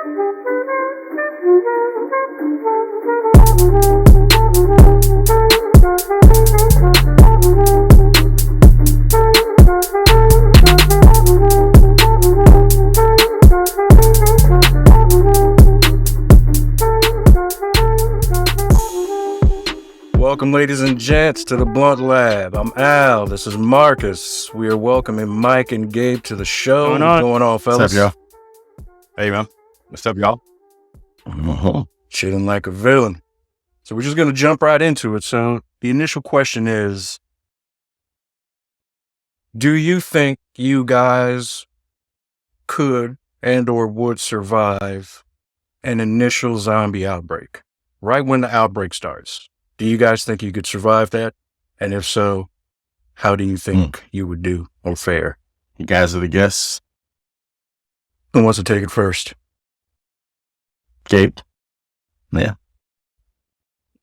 Welcome, ladies and gents, to the Blunt Lab. I'm Al. This is Marcus. We are welcoming Mike and Gabe to the show. What's going on, fellas? What's up, y'all? Hey, man. What's up, y'all? Chilling like a villain. So we're just going to jump right into it. So the initial question is, do you think you guys could and or would survive an initial zombie outbreak? Right when the outbreak starts. Do you guys think you could survive that? And if so, how do you think you would do or fare? You guys are the guests. Who wants to take it first? Gabe? Yeah.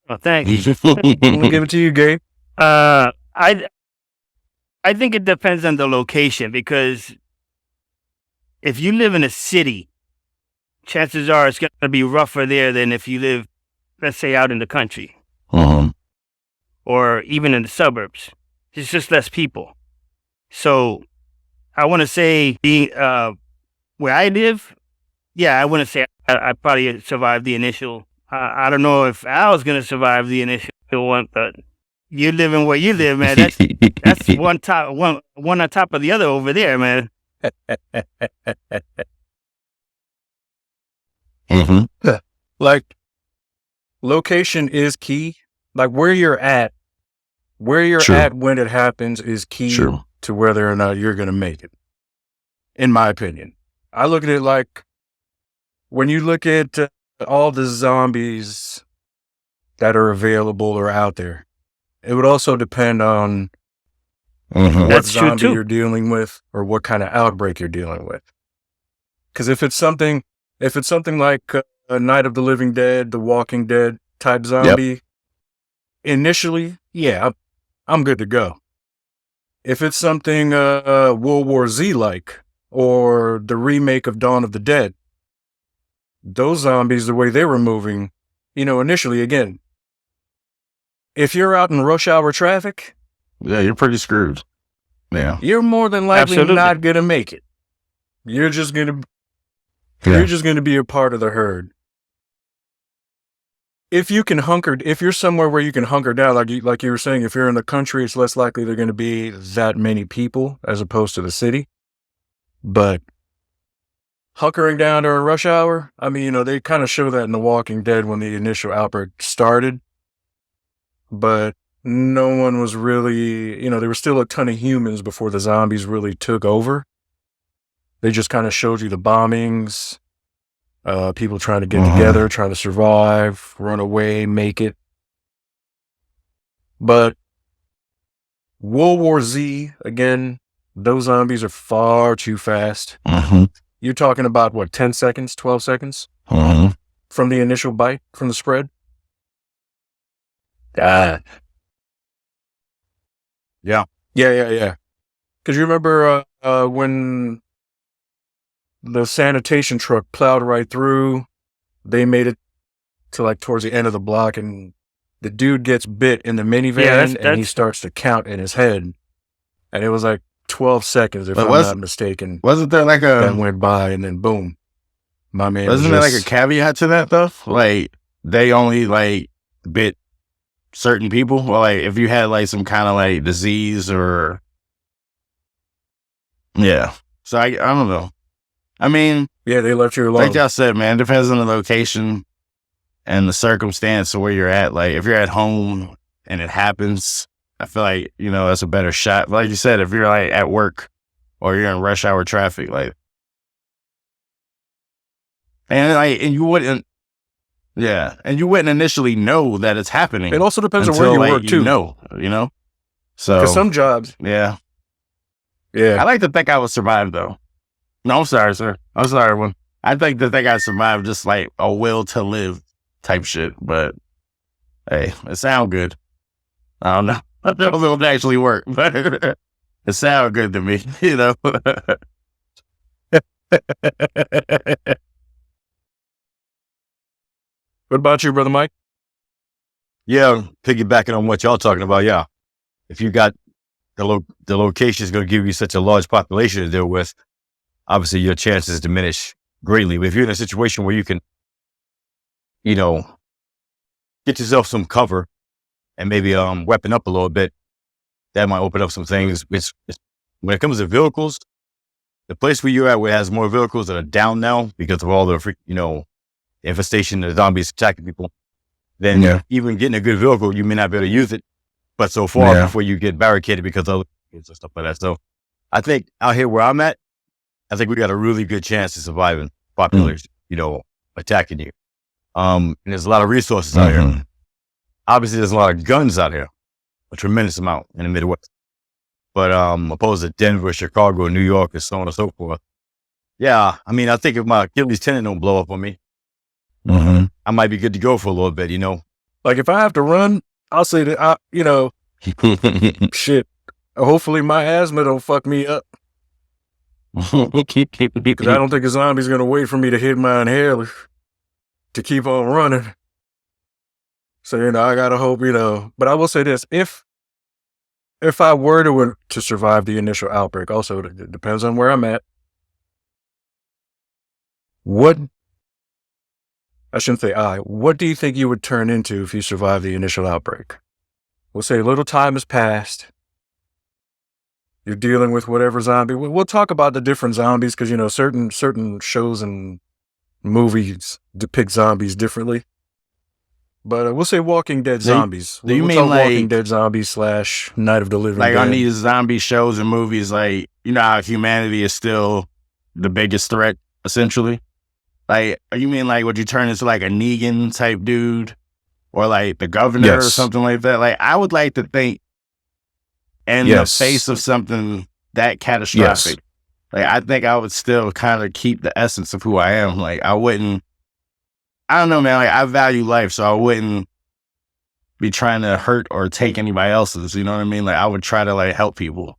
Oh, thanks. We'll give it to you, Gabe. I think it depends on the location, because if you live in a city, chances are it's going to be rougher there than if you live, let's say, out in the country. Or even in the suburbs. It's just less people. So I want to say, being where I live, yeah, I wouldn't say I'd probably survive the initial. I don't know if Al's going to survive the initial one, but you're living where you live, man. That's one on top of the other over there, man. Like, location is key. Like, where you're at when it happens is key to whether or not you're going to make it, in my opinion. I look at it like, when you look at all the zombies that are available or out there, it would also depend on what zombie you're dealing with or what kind of outbreak you're dealing with. Because if it's something like Night of the Living Dead, The Walking Dead type zombie, initially, yeah, I'm good to go. If it's something World War Z like, or the remake of Dawn of the Dead, those zombies, the way they were moving, initially, again, if you're out in rush hour traffic, yeah, you're pretty screwed. Yeah, you're more than likely not gonna make it. You're just gonna be a part of the herd. If you're somewhere where you can hunker down, like you were saying, if you're in the country, it's less likely there are going to be that many people as opposed to the city. But hunkering down during rush hour, I mean, they kind of show that in The Walking Dead when the initial outbreak started. But no one was really, there were still a ton of humans before the zombies really took over. They just kind of showed you the bombings. People trying to get together, trying to survive, run away, make it. But World War Z, again, those zombies are far too fast. You're talking about, 10 seconds, 12 seconds? From the initial bite, from the spread? Yeah. Yeah. Because you remember when the sanitation truck plowed right through, they made it to towards the end of the block, and the dude gets bit in the minivan, and he starts to count in his head. And it was 12 seconds, if I'm not mistaken. Wasn't there that went by, and then boom. My man. Wasn't there a caveat to that, though? They only, bit certain people? Well, if you had, some kind of, disease or... Yeah. So, I don't know. I mean, yeah, they left you alone. Like y'all said, man, it depends on the location and the circumstance of where you're at. If you're at home and it happens, I feel like, that's a better shot. But like you said, if you're at work or you're in rush hour traffic, and you wouldn't initially know that it's happening. It also depends on where you work too. So, because some jobs. Yeah. Yeah. I like to think I would survive though. No, I'm sorry, sir. I'm sorry, everyone. I think I survived just a will to live type shit, but hey, it sounds good. I don't know. I don't know if it'll actually work, but it sounds good to me, What about you, Brother Mike? Yeah, piggybacking on what y'all talking about, yeah. If you got the location is going to give you such a large population to deal with, obviously your chances diminish greatly. But if you're in a situation where you can, get yourself some cover and maybe weapon up a little bit, that might open up some things. When it comes to vehicles, the place where you're at where it has more vehicles that are down now because of all the infestation of zombies attacking people, then even getting a good vehicle, you may not be able to use it. But so far before you get barricaded because of and stuff like that. So I think out here where I'm at, I think we got a really good chance of surviving population, attacking you. And there's a lot of resources out here. Obviously, there's a lot of guns out here, a tremendous amount in the Midwest. But opposed to Denver, Chicago, New York, and so on and so forth. Yeah, I mean, I think if my Achilles tendon don't blow up on me, I might be good to go for a little bit, Like if I have to run, I'll say that, shit, hopefully my asthma don't fuck me up. Because I don't think a zombie's going to wait for me to hit my inhaler to keep on running. So, I got to hope, but I will say this, if I were to survive the initial outbreak, also it depends on where I'm at. What do you think you would turn into if you survive the initial outbreak? We'll say a little time has passed. You're dealing with whatever zombie. We'll talk about the different zombies because, certain shows and movies depict zombies differently. But we'll say Walking Dead zombies. Do you we'll mean talk like Walking Dead zombies / Night of the Living Dead? Like on these zombie shows and movies, like, how humanity is still the biggest threat, essentially? Like, you mean like, would you turn into like a Negan type dude? Or like the governor or something like that? Like, I would like to think in the face of something that catastrophic, like, I think I would still kind of keep the essence of who I am. Like, I don't know, man. Like, I value life, so I wouldn't be trying to hurt or take anybody else's. You know what I mean? Like, I would try to like help people,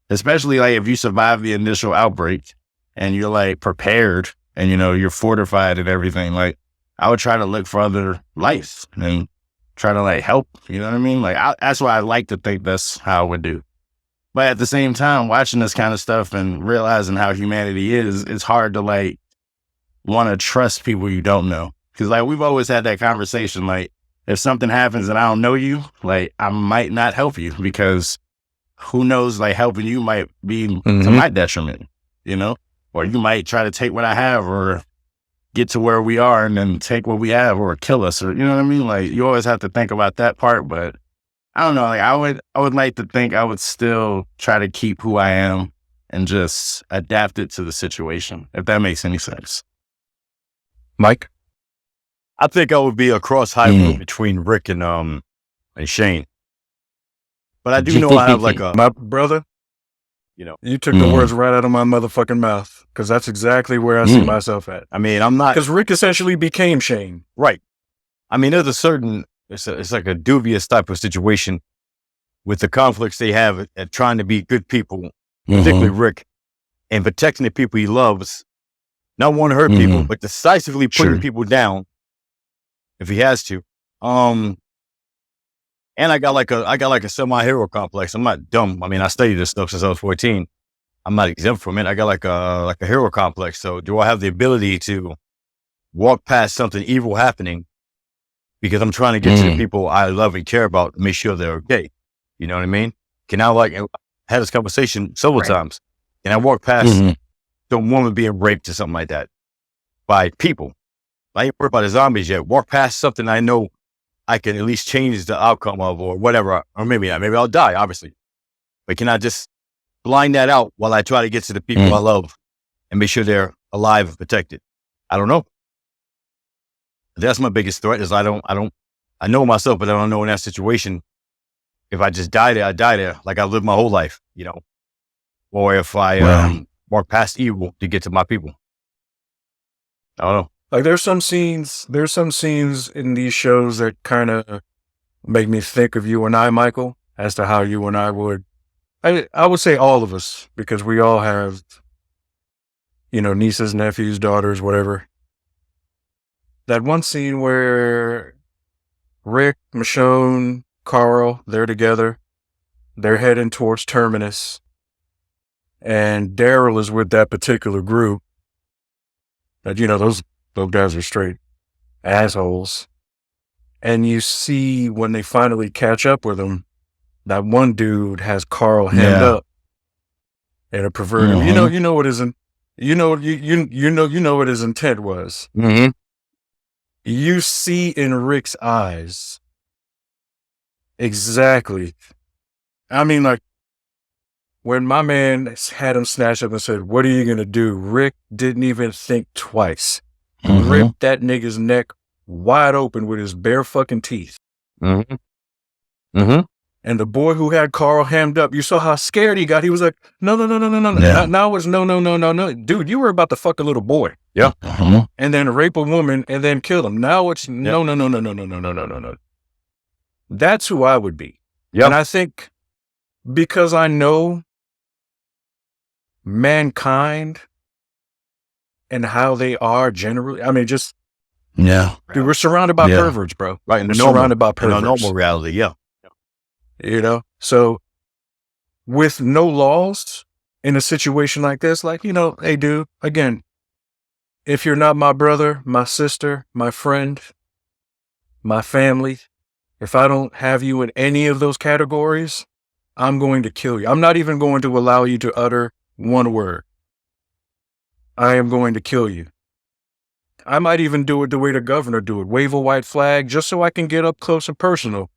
especially like if you survive the initial outbreak and you're like prepared and you're fortified and everything. Like, I would try to look for other lives and try to like help. You know what I mean? Like, that's why I like to think that's how I would do. But at the same time, watching this kind of stuff and realizing how humanity is, it's hard to like want to trust people you don't know. Because like we've always had that conversation, like if something happens and I don't know you, like I might not help you because who knows, like helping you might be to my detriment, or you might try to take what I have or get to where we are and then take what we have or kill us, or you know what I mean? Like you always have to think about that part, but I don't know. Like I would like to think I would still try to keep who I am and just adapt it to the situation, if that makes any sense. Mike? I think I would be a cross hybrid between Rick and Shane. But I do know I have like my brother. You took the words right out of my motherfucking mouth because that's exactly where I see myself at. I mean, I'm not because Rick essentially became Shane. Right. I mean, there's a certain it's like a dubious type of situation with the conflicts they have at trying to be good people, particularly Rick, and protecting the people he loves. Not want to hurt people, but decisively putting people down if he has to. And I got like a semi-hero complex. I'm not dumb. I mean, I studied this stuff since I was 14. I'm not exempt from it. I got like a hero complex. So do I have the ability to walk past something evil happening because I'm trying to get to the people I love and care about to make sure they're okay? You know what I mean? Can I I had this conversation several times. Can I walk past some woman being raped or something like that by people? I ain't worried about the zombies yet. Walk past something I know I can at least change the outcome of or whatever, or maybe not. Maybe I'll die, obviously. But can I just blind that out while I try to get to the people I love and make sure they're alive and protected? I don't know. That's my biggest threat is I know myself, but I don't know in that situation. If I just die there, I die there. Like I lived my whole life, or if I walk past evil to get to my people. I don't know. Like there's some scenes in these shows that kind of make me think of you and I, Michael, as to how you and I would, I would say all of us, because we all have, nieces, nephews, daughters, whatever. that one scene where Rick, Michonne, Carl, they're together. They're heading towards Terminus. And Daryl is with that particular group. That, those guys are straight assholes. And you see when they finally catch up with him, that one dude has Carl hemmed up in a perverted. Mm-hmm. You know what his what his intent was. Mm-hmm. You see in Rick's eyes exactly. I mean, like when my man had him snatched up and said, "What are you gonna do?" Rick didn't even think twice. Mm-hmm. Ripped that nigga's neck wide open with his bare fucking teeth. Mm-hmm. Mm-hmm. And the boy who had Carl hemmed up, you saw how scared he got. He was like, no. Yeah. Now it's no. Dude, you were about to fuck a little boy. Yeah. Mm-hmm. And then rape a woman and then kill him. Now it's no. That's who I would be. Yep. And I think because I know mankind and how they are generally, I mean, just, Yeah. dude, we're surrounded by perverts, bro. Right. We're surrounded by perverts. In a normal reality, yeah. So with no laws in a situation like this, like, hey, dude, again, if you're not my brother, my sister, my friend, my family, if I don't have you in any of those categories, I'm going to kill you. I'm not even going to allow you to utter one word. I am going to kill you. I might even do it the way the governor do it. Wave a white flag just so I can get up close and personal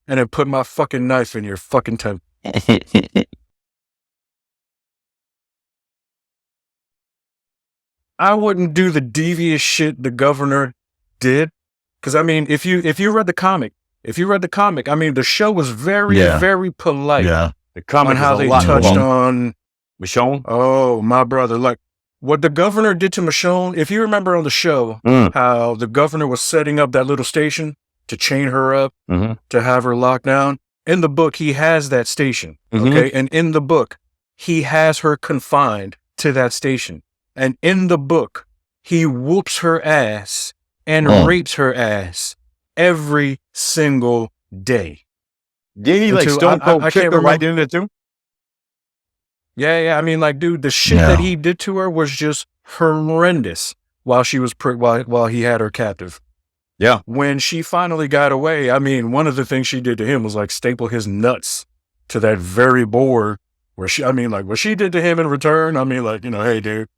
and then put my fucking knife in your fucking temple. I wouldn't do the devious shit the governor did. Because, I mean, if you read the comic, I mean, the show was very, very polite The comic on how is a they lot touched more. on, Michonne? oh, my brother, like what the governor did to Michonne. If you remember on the show, how the governor was setting up that little station to chain her up, to have her locked down. In the book, he has that station, okay? And in the book, he has her confined to that station. And in the book, he whoops her ass and rapes her ass every single day. Did he like Stone Cold kick her right in there too? Yeah. I mean, like, dude, the shit that he did to her was just horrendous while she was while he had her captive. Yeah. When she finally got away, I mean, one of the things she did to him was like staple his nuts to that very board where what she did to him in return. I mean, like, hey, dude,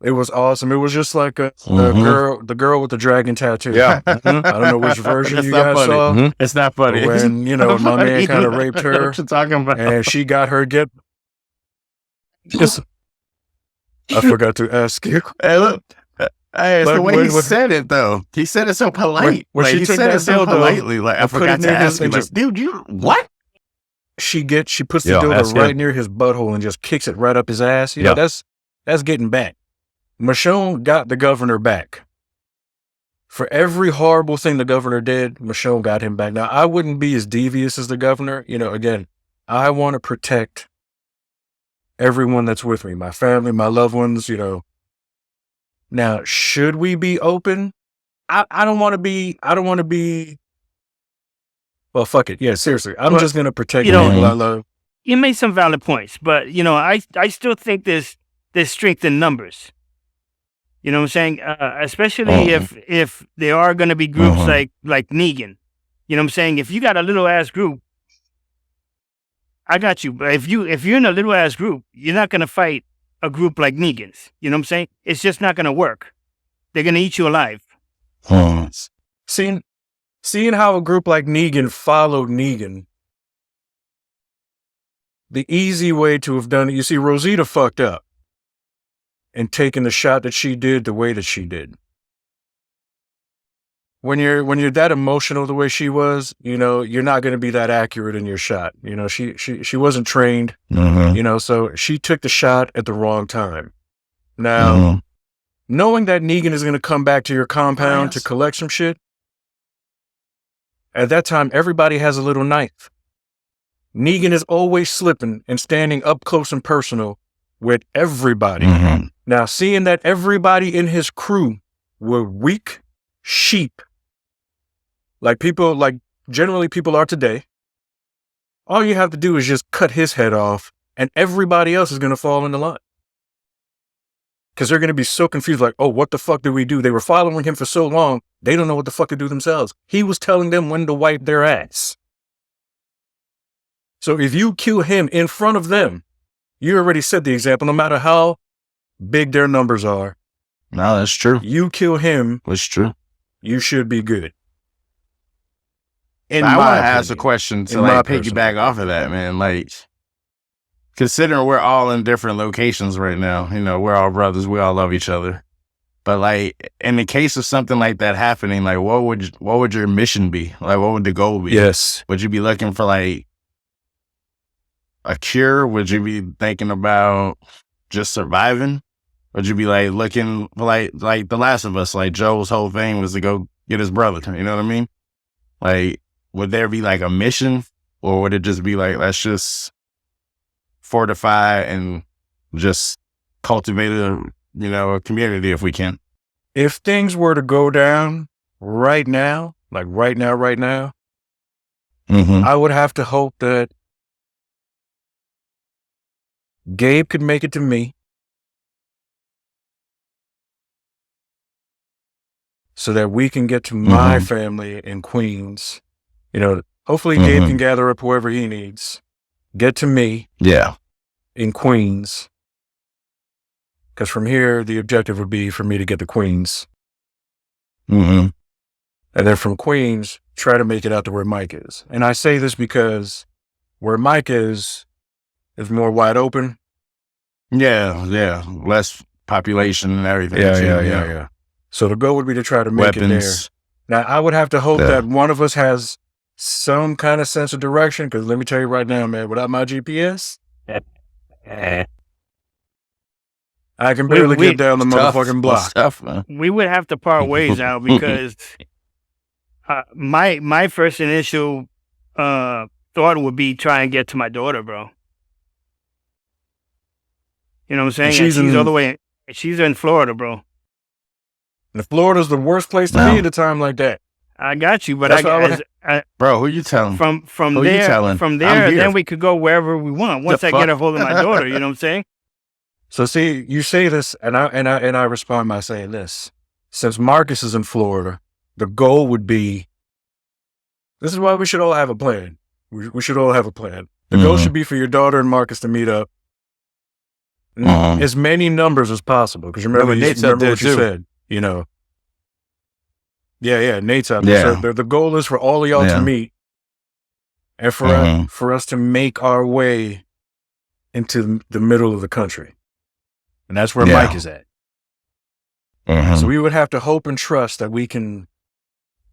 it was awesome. It was just like the girl with the dragon tattoo. Yeah. I don't know which version It's you not guys funny. saw. It's not funny. But when, my man kind of raped her What you talking about? and she got her I forgot to ask you. Hey, look. Hey, it's Like, the way he when- said it, though. He said it so polite. when like, she he took said that it so dildo politely. Like, I and put forgot it to near his ask you. and Like, just- dude, you what? She puts the Yeah, dildo ask right him. near his butthole and just kicks it right up his ass. Yeah. That's getting back. Michonne got the governor back. For every horrible thing the governor did, Michonne got him back. Now, I wouldn't be as devious as the governor. Again, I want to protect everyone that's with me, my family, my loved ones, Now, should we be open? I don't want to be, well, fuck it. Yeah, seriously. I'm just going to protect the people I love. You made some valid points, but I still think there's strength in numbers. You know what I'm saying? Especially if there are going to be groups like Negan. You know what I'm saying? If you got a little ass group, I got you. But if you're in a little ass group, you're not going to fight a group like Negan's. You know what I'm saying? It's just not going to work. They're going to eat you alive. Seeing how a group like Negan followed Negan, the easy way to have done it, you see, Rosita fucked up and taking the shot that she did the way that she did. When you're that emotional the way she was, you're not going to be that accurate in your shot. She wasn't trained, so she took the shot at the wrong time. Now, knowing that Negan is going to come back to your compound to collect some shit, at that time, everybody has a little knife. Negan is always slipping and standing up close and personal with everybody. Now, seeing that everybody in his crew were weak sheep, like generally people are today, all you have to do is just cut his head off and everybody else is going to fall into line. Because they're going to be so confused, like, oh, what the fuck did we do? They were following him for so long, they don't know what the fuck to do themselves. He was telling them when to wipe their ass. So if you kill him in front of them, you already set the example, no matter how big their numbers are. No, that's true. You kill him. That's true. You should be good. I want to ask a question to like piggyback off of that, man. Like, considering we're all in different locations right now, you know, we're all brothers, we all love each other. But like, in the case of something like that happening, like, what would your mission be? Like, what would the goal be? Yes. Would you be looking for like a cure? Would you be thinking about just surviving? Would you be like looking for like The Last of Us? Like Joel's whole thing was to go get his brother. You know what I mean? Like, would there be like a mission, or would it just be like, let's just fortify and just cultivate a community if we can? If things were to go down right now, like right now, I would have to hope that Gabe could make it to me, so that we can get to my family in Queens. You know, hopefully Gabe can gather up whoever he needs, get to me in Queens. Because from here, the objective would be for me to get to Queens. And then from Queens, try to make it out to where Mike is. And I say this because where Mike is more wide open. Yeah. Less population and everything. Yeah. So the goal would be to try to make it there. Now, I would have to hope that one of us has some kind of sense of direction, because let me tell you right now, man, without my GPS, I can barely get down the motherfucking block. Tough, man. We would have to part ways now, because my first initial thought would be try and get to my daughter, bro. You know what I'm saying? She's all the way. She's in Florida, bro. And Florida's the worst place to be at a time like that. I got you, but bro, who you telling? From there, then we could go wherever we want. Once I get a hold of my daughter, you know what I'm saying? So see, you say this, and I respond by saying this: since Marcus is in Florida, the goal would be. This is why we should all have a plan. We should all have a plan. The goal should be for your daughter and Marcus to meet up, as many numbers as possible. Because remember what you said. You know. Yeah, Nate's out there. So the goal is for all of y'all to meet, and for us to make our way into the middle of the country. And that's where Mike is at. So we would have to hope and trust that we can,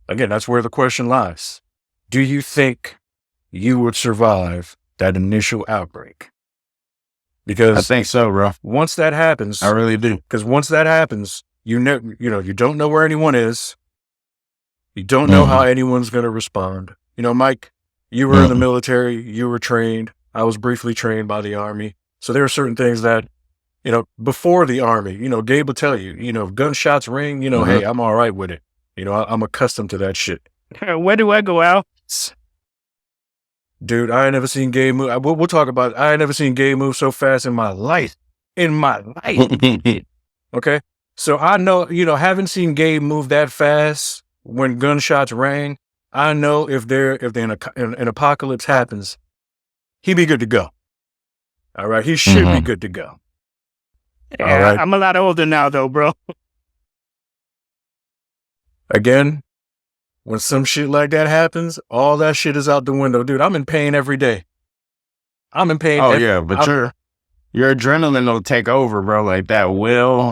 again, that's where the question lies. Do you think you would survive that initial outbreak? Because I think so, bro. Once that happens, I really do. Because once that happens, you don't know where anyone is. You don't know how anyone's going to respond. You know, Mike, you were in the military, you were trained. I was briefly trained by the Army. So there are certain things that, before the Army, Gabe will tell you, if gunshots ring, hey, I'm all right with it. I'm accustomed to that shit. Where do I go, Al? Dude, I ain't never seen Gabe move. We'll talk about it. I ain't never seen Gabe move so fast in my life. Okay? So I know, haven't seen Gabe move that fast when gunshots rang. I know if an apocalypse happens, he'd be good to go. All right? He should be good to go. Yeah, all right? I'm a lot older now, though, bro. Again, when some shit like that happens, all that shit is out the window. Dude, I'm in pain every day. I'm in pain. But your adrenaline will take over, bro. Like that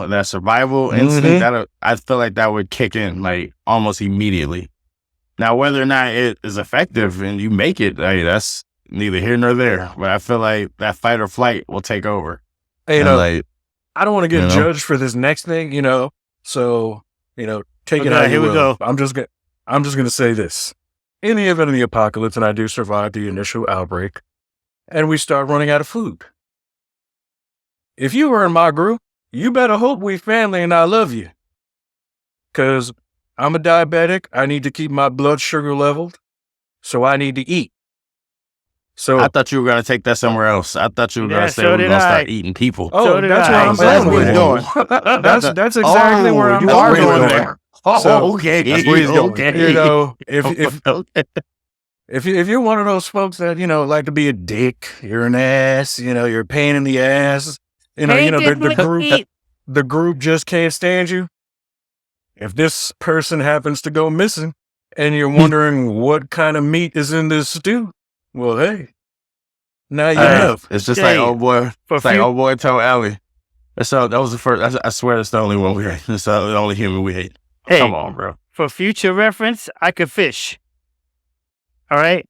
that survival instinct, I feel like that would kick in like almost immediately. Now, whether or not it is effective and you make it, hey, that's neither here nor there. But I feel like that fight or flight will take over. Hey, I don't want to get judged for this next thing, So, take it out. Here we go. I'm just gonna say this: in the event of the apocalypse, and I do survive the initial outbreak, and we start running out of food. If you were in my group, you better hope we family and I love you. because I'm a diabetic. I need to keep my blood sugar leveled, so I need to eat. So I thought you were going to take that somewhere else. I thought you were going to say we're going to start eating people. Oh, that's where I'm going. That's exactly where I'm going there. Oh, okay. That's where he's going. You know, if you're one of those folks that, you know, like to be a dick, you're an ass, you know, you're a pain in the ass, the group just can't stand you. If this person happens to go missing and you're wondering what kind of meat is in this stew, well, hey, now you know. It's just like, oh boy, told Ellie. So that was the first. I swear that's the only one we hate. It's the only human we hate. Hey, come on, bro. For future reference, I could fish. All right.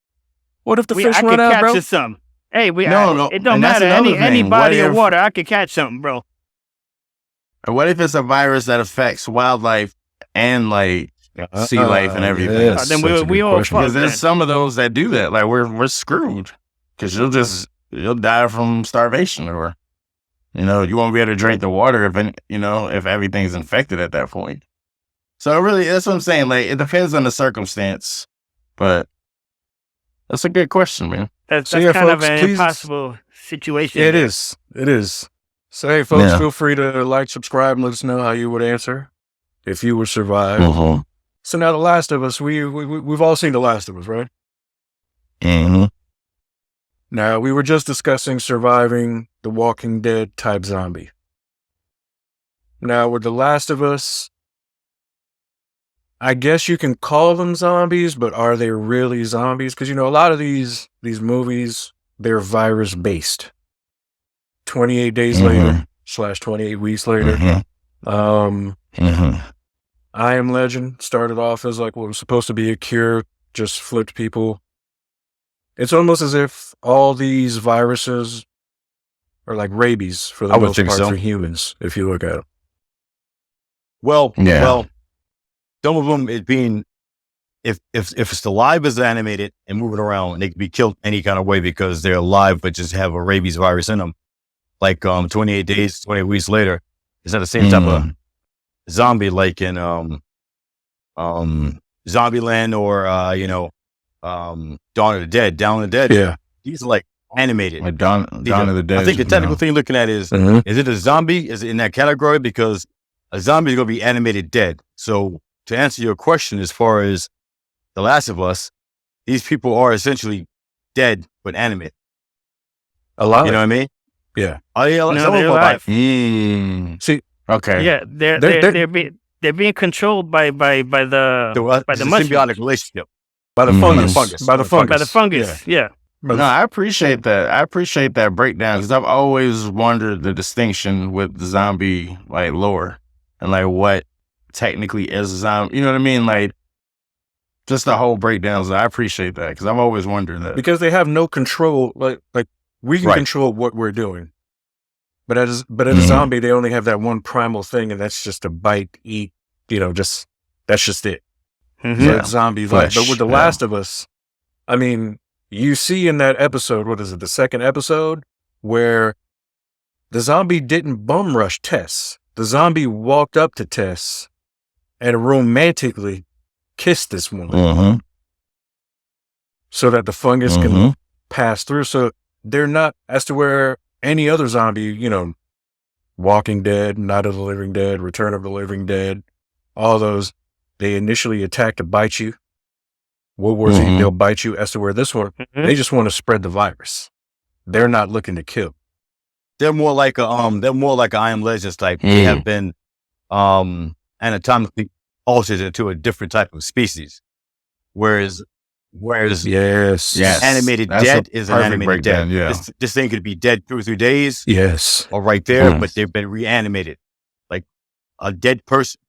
What if the fish run out, bro? I could catch some. Hey, no. It don't matter. Any body of water, I could catch something, bro. What if it's a virus that affects wildlife and like sea life and everything? Yes, then we all fucked. Because there's some of those that do that. Like we're screwed because you'll die from starvation, or you won't be able to drink the water if everything's infected at that point. So really, that's what I'm saying. Like it depends on the circumstance, but that's a good question, man. That's kind of an impossible situation. It is. So hey, folks, feel free to like, subscribe, and let us know how you would answer if you were survived. Mm-hmm. So now The Last of Us, we've all seen The Last of Us, right? Mm-hmm. Now, we were just discussing surviving the Walking Dead type zombie. Now, with The Last of Us, I guess you can call them zombies, but are they really zombies? Because, a lot of these movies, they're virus-based. 28 days later, /28 weeks later. I Am Legend started off as like what was supposed to be a cure, just flipped people. It's almost as if all these viruses are like rabies for the most part for humans, if you look at them. Well, some of them it being, if it's alive as animated and moving around, they can be killed any kind of way because they're alive but just have a rabies virus in them. Like 28 days, 28 weeks later, is that the same type of zombie like in Zombieland or Dawn of the Dead? Yeah, these are like animated. Like Dawn of the Dead. I think the technical thing you're looking at is it a zombie? Is it in that category? Because a zombie is going to be animated dead. So to answer your question, as far as The Last of Us, these people are essentially dead but animate. Alive. You know what I mean? Yeah. Oh yeah. No, they're alive. See. Okay. Yeah, they're being controlled by the mushroom. Symbiotic relationship. By the fungus. By the fungus. Yeah. No, I appreciate that. I appreciate that breakdown because I've always wondered the distinction with the zombie like lore and like what technically is a zombie. You know what I mean? Like just the whole breakdowns. I appreciate that because I've always wondered that because they have no control. Like we can control what we're doing, but as a zombie, they only have that one primal thing, and that's just to bite, eat. That's just it. So it's zombie life. But with The Last of Us, I mean, you see in that episode, what is it, the second episode, where the zombie didn't bum rush Tess. The zombie walked up to Tess and romantically kissed this woman so that the fungus can pass through. So they're not, as to where any other zombie, Walking Dead, Night of the Living Dead, Return of the Living Dead, all those, they initially attack to bite you. World War Z, they'll bite you. As to where this one, they just want to spread the virus. They're not looking to kill. They're more like a I Am Legend type. They have been anatomically altered into a different type of species. Whereas yes, animated dead is an animated dead. Yeah. This thing could be dead 2 or 3 days. Yes. Or right there, but they've been reanimated. Like a dead person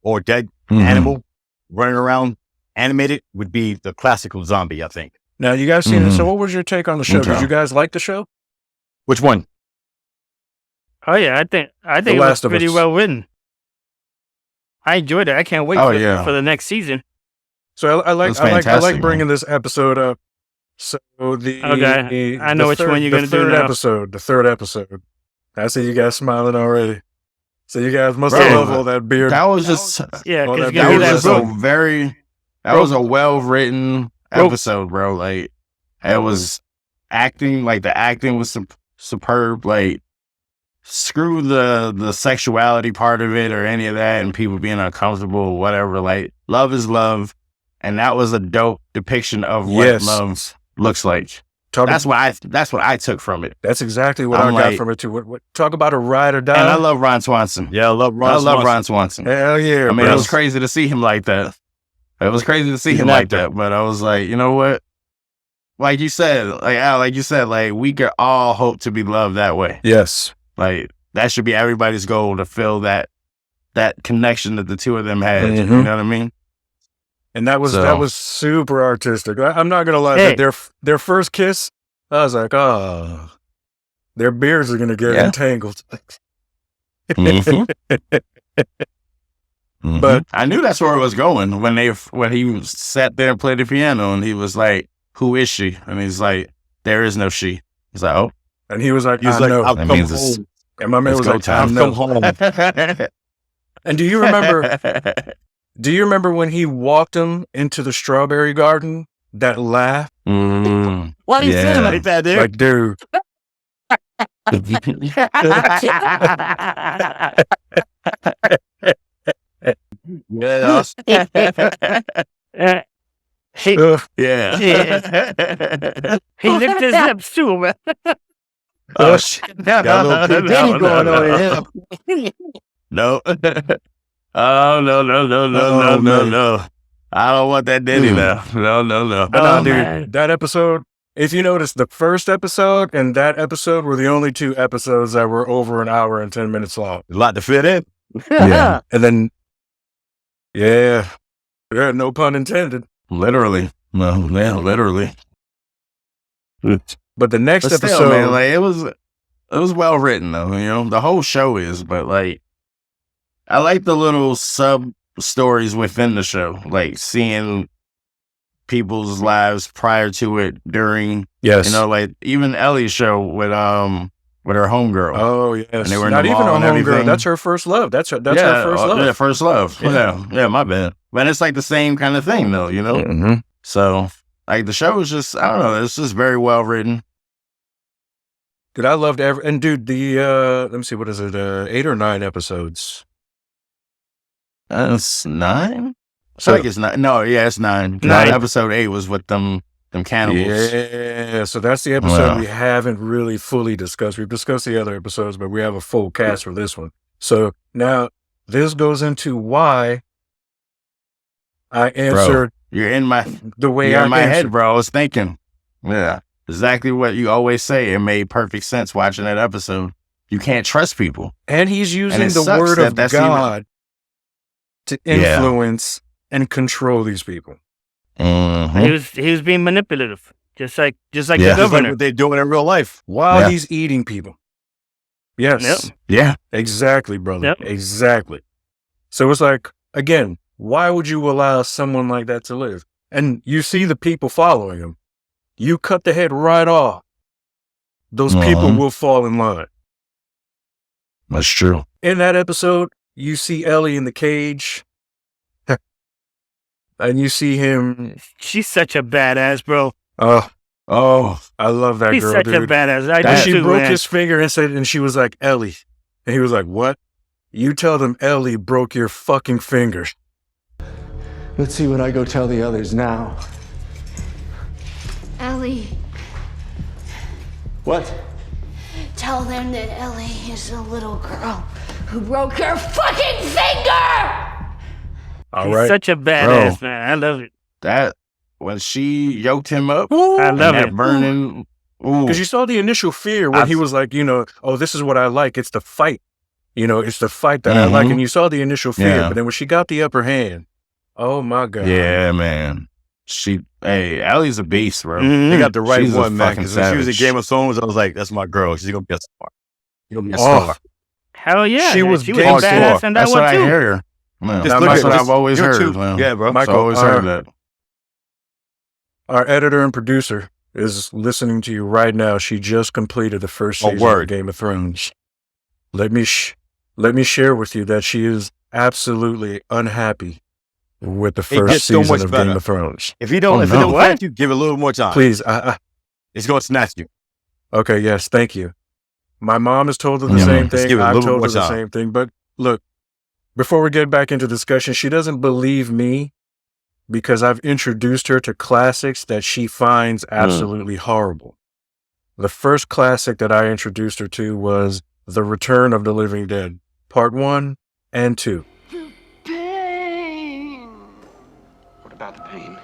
or dead animal running around animated would be the classical zombie, I think. Now, you guys seen it. So what was your take on the show? Did you guys like the show? Which one? Oh yeah, I think it was pretty well written. I enjoyed it. I can't wait for the next season. So I like bringing this episode up. So I know which one you're going to do now. The third episode. I see you guys smiling already. So you guys must have loved all that beard. That was just that was a well-written episode, bro. Like, it was acting, like the acting was superb. Like, screw the sexuality part of it or any of that and people being uncomfortable or whatever. Like, love is love. And that was a dope depiction of what love looks like. That's what I took from it. That's exactly what I got from it too. What talk about a ride or die. And I love Ron Swanson. Yeah, I love Ron Swanson. Hell yeah. I mean, it was crazy to see him like that. But I was like, you know what? Like you said, like we could all hope to be loved that way. Yes. Like, that should be everybody's goal, to feel that connection that the two of them had. You know what I mean? And that was super artistic. I'm not gonna lie, that their first kiss, I was like, oh, their beards are gonna get entangled. But I knew that's where it was going when he sat there and played the piano, and he was like, "Who is she?" And he's like, "There is no she." He's like, "Oh," and he was like, "I know." I'll come home. And my man was like, "I'll come home." And do you remember when he walked him into the strawberry garden? That laugh. Why are you saying like that, dude? Like, dude. He licked his lips too, man. Oh shit! Got a little P. going on in him. No. Oh no! I don't want that Diddy now. No. Dude, man. That episode. If you notice, the first episode and that episode were the only two episodes that were over an hour and 10 minutes long. A lot to fit in. Yeah, and then, no pun intended. Literally, no, man, literally. But the next episode, still, man, like it was well written though. You know, the whole show is, but like, I like the little sub stories within the show, like seeing people's lives prior to it, during. Yes, you know, like even Ellie's show with her homegirl. Oh yes, and they were not in the even a mall and homegirl. That's her first love. That's her first love. Yeah, first love. Yeah, my bad. But it's like the same kind of thing though, you know. Mm-hmm. So like the show is just, I don't know, it's just very well written. Dude, I loved and dude, the let me see, what is it? 8 or 9 episodes. It's 9. So like it's 9. No, yeah, it's 9. 9. Episode 8 was with them cannibals. Yeah, so that's the episode we haven't really fully discussed. We've discussed the other episodes, but we have a full cast for this one. So now this goes into why I answered. Bro, you're in my head, bro. I was thinking, exactly what you always say. It made perfect sense watching that episode. You can't trust people, and he's using the word of God to influence and control these people. Mm-hmm. He was being manipulative, just like the governor. Like what they're doing in real life while he's eating people. Yes. Yep. Yeah. Exactly, brother. Yep. Exactly. So it's like, again, why would you allow someone like that to live? And you see the people following him. You cut the head right off. Those people will fall in line. That's true. In that episode, you see Ellie in the cage. And you see him. She's such a badass, bro. Oh, I love that She's girl, such dude. a badass. She broke his finger and she was like, Ellie. And he was like, what? You tell them Ellie broke your fucking finger. Let's see what I go tell the others now. Ellie. What? Tell them that Ellie is a little girl who broke her fucking finger! All right. Such a badass, man. I love it. That, when she yoked him up, I love it. Burning. Because you saw the initial fear when he was like, oh, this is what I like. It's the fight. It's the fight that I like. And you saw the initial fear. But then when she got the upper hand, oh my God. Yeah, man. Ellie's a beast, bro. They got the right She's one, man. fucking Because when she was in savage. Game of Thrones, I was like, that's my girl. She's going to be a star. She's going to be a star. Hell yeah. She was badass in that That's one, what I too. hear. Man, Just that's what I've always heard. Man. Yeah, bro. Michael, I've always heard that. Our editor and producer is listening to you right now. She just completed the first season of Game of Thrones. Let me let me share with you that she is absolutely unhappy with the first gets so season much of better. Game of Thrones. If you don't, thank you, give it a little more time. Please, It's going to snatch you. okay, yes, thank you. My mom has told her the Yeah, same let's thing. give it a I've little told more her the time. same thing. But look, before we get back into discussion, she doesn't believe me because I've introduced her to classics that she finds absolutely horrible. The first classic that I introduced her to was The Return of the Living Dead, Part 1 and 2. The pain. What about the pain?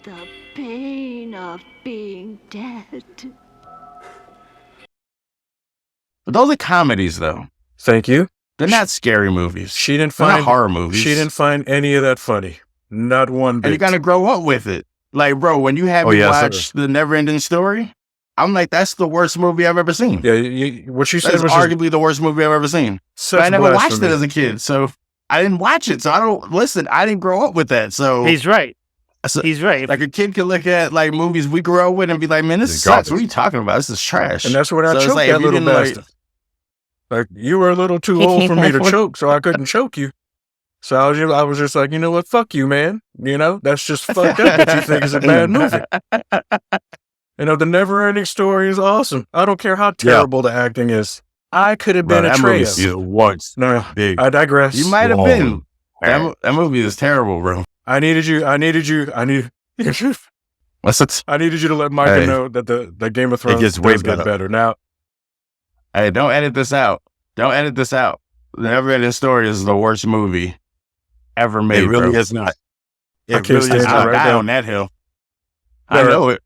The pain of being dead. But those are comedies, though. Thank you. They're not scary movies. She didn't They're find not horror movies. She didn't find any of that funny. Not one bit. And you gotta grow up with it. Like, bro, when you have me watch The Never-Ending Story, I'm like, that's the worst movie I've ever seen. Yeah, what you said That's was arguably the worst movie I've ever seen. such But I never watched blasphemy. it as a kid, so I didn't watch it. So I don't listen. I didn't grow up with that. So He's right. So- He's right. like a kid could look at like movies we grew up with and be like, man, this It's sucks. garbage. What are you talking about? This is trash. And that's what I So it's choked like, that if you little didn't, like- bastard. Like, you were a little too old for me to choke, so I couldn't choke you. So I was just like, you know what? Fuck you, man. You know, that's just fucked up that you think it's a bad movie. You know, The Never-Ending Story is awesome. I don't care how terrible the acting is. I could have been Bro, that Atreus. movie's once. No, Big. I digress. You might have been. That movie is terrible, bro. I needed you I needed What's it? I needed you to let Micah Hey. know that the Game of Thrones gets way does get better. better. Now, Hey, don't edit this out. Don't edit this out. The Never-Ending Story is the worst movie ever made. It really bro. is not. I It can't really stand is it I'll not. right die now. on that hill. I There- know it.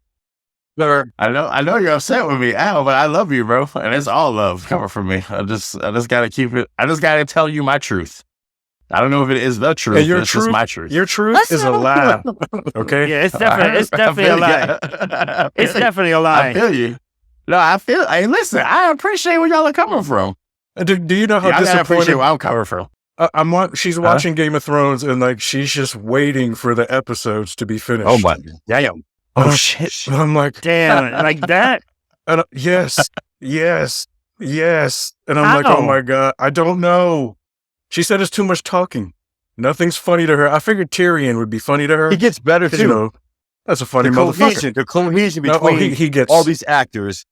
there- I know you're upset with me, Al, but I love you, bro. And it's all love coming from me. I just gotta keep it. I just gotta tell you my truth. I don't know if it is the truth. And your it's just truth- my truth. your truth is a lie. Okay? yeah, it's definitely a lie. It's definitely a I lie. feel you. No, I feel. Hey, listen, I appreciate where y'all are coming from. Do you know how I gotta appreciate disappointed where I'm coming from. she's watching Game of Thrones and like she's just waiting for the episodes to be finished. Oh my, damn. Oh, shit. And I'm like, Damn, like that. yes. And I'm like, How? oh my God, I don't know. She said it's too much talking. Nothing's funny to her. I figured Tyrion would be funny to her. He gets better 'Cause, too. you know, that's a funny the motherfucker. cohesion No, between he gets all these actors.